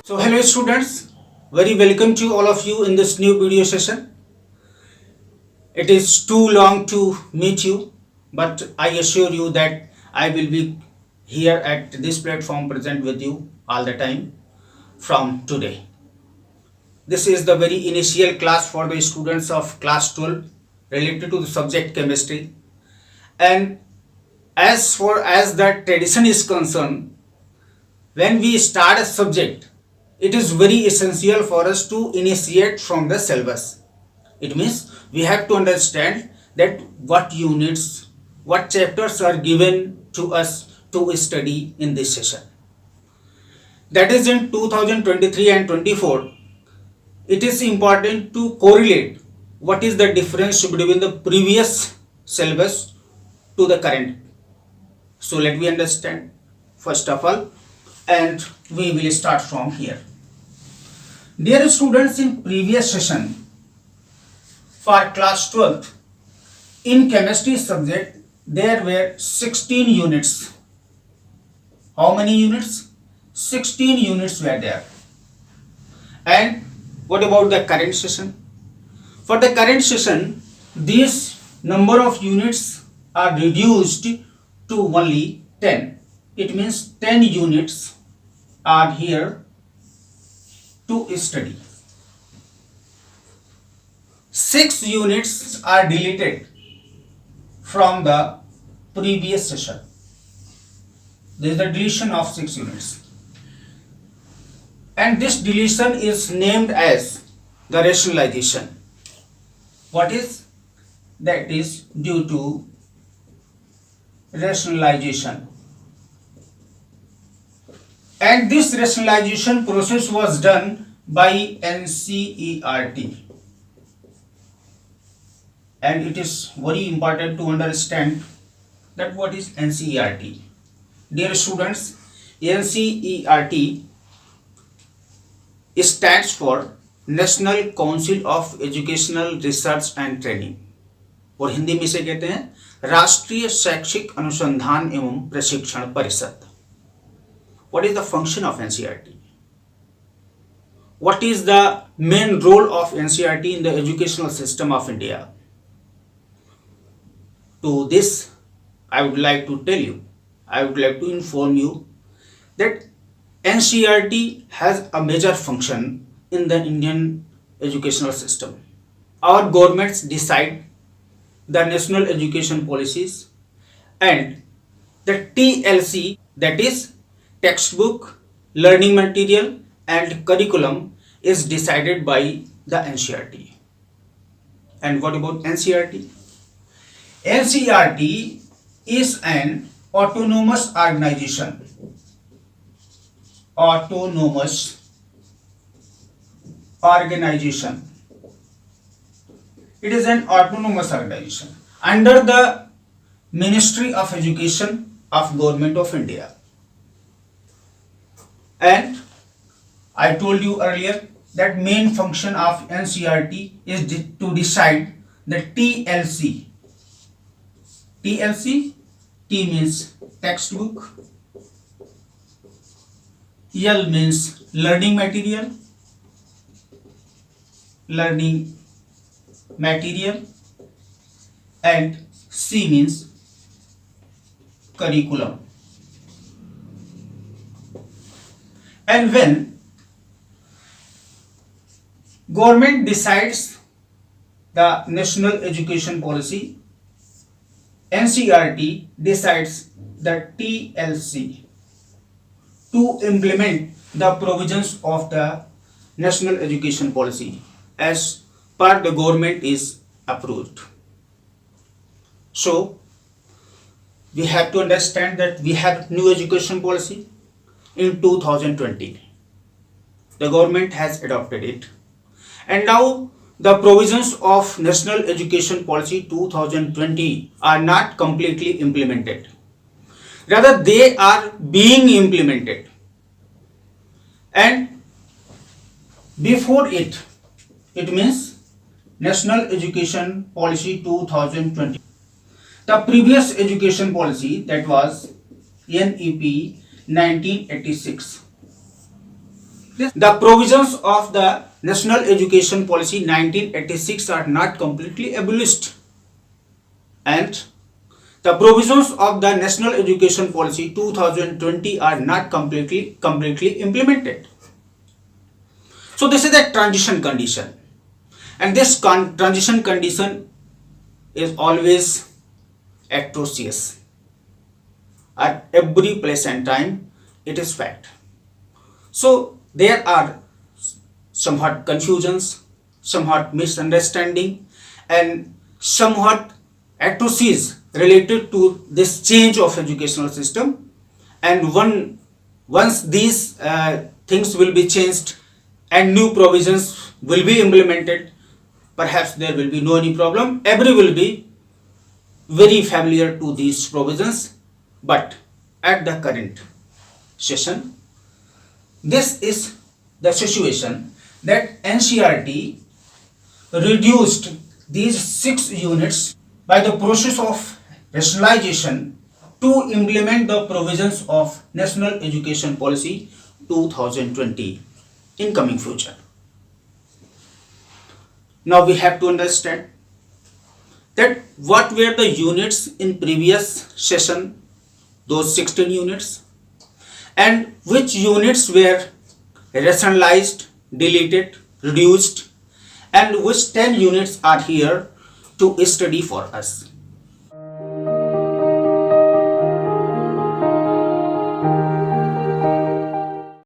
So hello students, very welcome to all of you in this new video session. It is too long to meet you, but I assure you that I will be here at this platform present with you all the time from today. This is the very initial class for the students of class 12 related to the subject chemistry, and as far as the tradition is concerned, when we start a subject, it is very essential for us to initiate from the syllabus. It means we have to understand that what units, what chapters are given to us to study in this session. That is, in 2023 and 24, it is important to correlate what is the difference between the previous syllabus to the current. So let me understand first of all, and we will start from here. Dear students, in previous session for class 12 in chemistry subject there were 16 units. How many units? 16 units were there. And what about the current session? For the current session, this number of units are reduced to only 10. It means 10 units are here to study. 6 units are deleted from the previous session. There is the deletion of 6 units. And this deletion is named as the rationalization. What is? That is due to rationalization. And this rationalization process was done by NCERT. And it is very important to understand that what is NCERT. Dear students, NCERT stands for National Council of Educational Research and Training, और हिंदी में इसे कहते हैं राष्ट्रीय शैक्षिक अनुसंधान एवं प्रशिक्षण परिषद. What is the function of NCERT? What is the main role of NCERT in the educational system of India? To this, I would like to tell you, I would like to inform you that NCERT has a major function in the Indian educational system. Our governments decide the national education policies, and the TLC, that is textbook, learning material and curriculum, is decided by the NCERT. And what about NCERT? NCERT is an autonomous organization. Autonomous organization. It is an autonomous organization under the Ministry of Education of Government of India. And I told you earlier that main function of NCERT is to decide the TLC. TLC, T means textbook, L means learning material, and C means curriculum. And when government decides the national education policy, NCERT decides the TLC to implement the provisions of the national education policy as per the government is approved. So we have to understand that we have new education policy in 2020. The government has adopted it, and now the provisions of National Education Policy 2020 are not completely implemented. Rather, they are being implemented. And before it means National Education Policy 2020. The previous education policy, that was NEP 1986. The provisions of the National Education Policy 1986 are not completely abolished, and the provisions of the National Education Policy 2020 are not completely implemented. So this is a transition condition, and this transition condition is always atrocious at every place and time. It is fact. So there are somewhat confusions, somewhat misunderstanding, and somewhat atrocities related to this change of educational system. And once these things will be changed and new provisions will be implemented, perhaps there will be no any problem. Everyone will be very familiar to these provisions. But at the current session, this is the situation that NCERT reduced these 6 units by the process of rationalization to implement the provisions of National Education Policy 2020 in coming future. Now we have to understand that what were the units in previous session, those 16 units, and which units were rationalized, deleted, reduced, and which 10 units are here to study for us.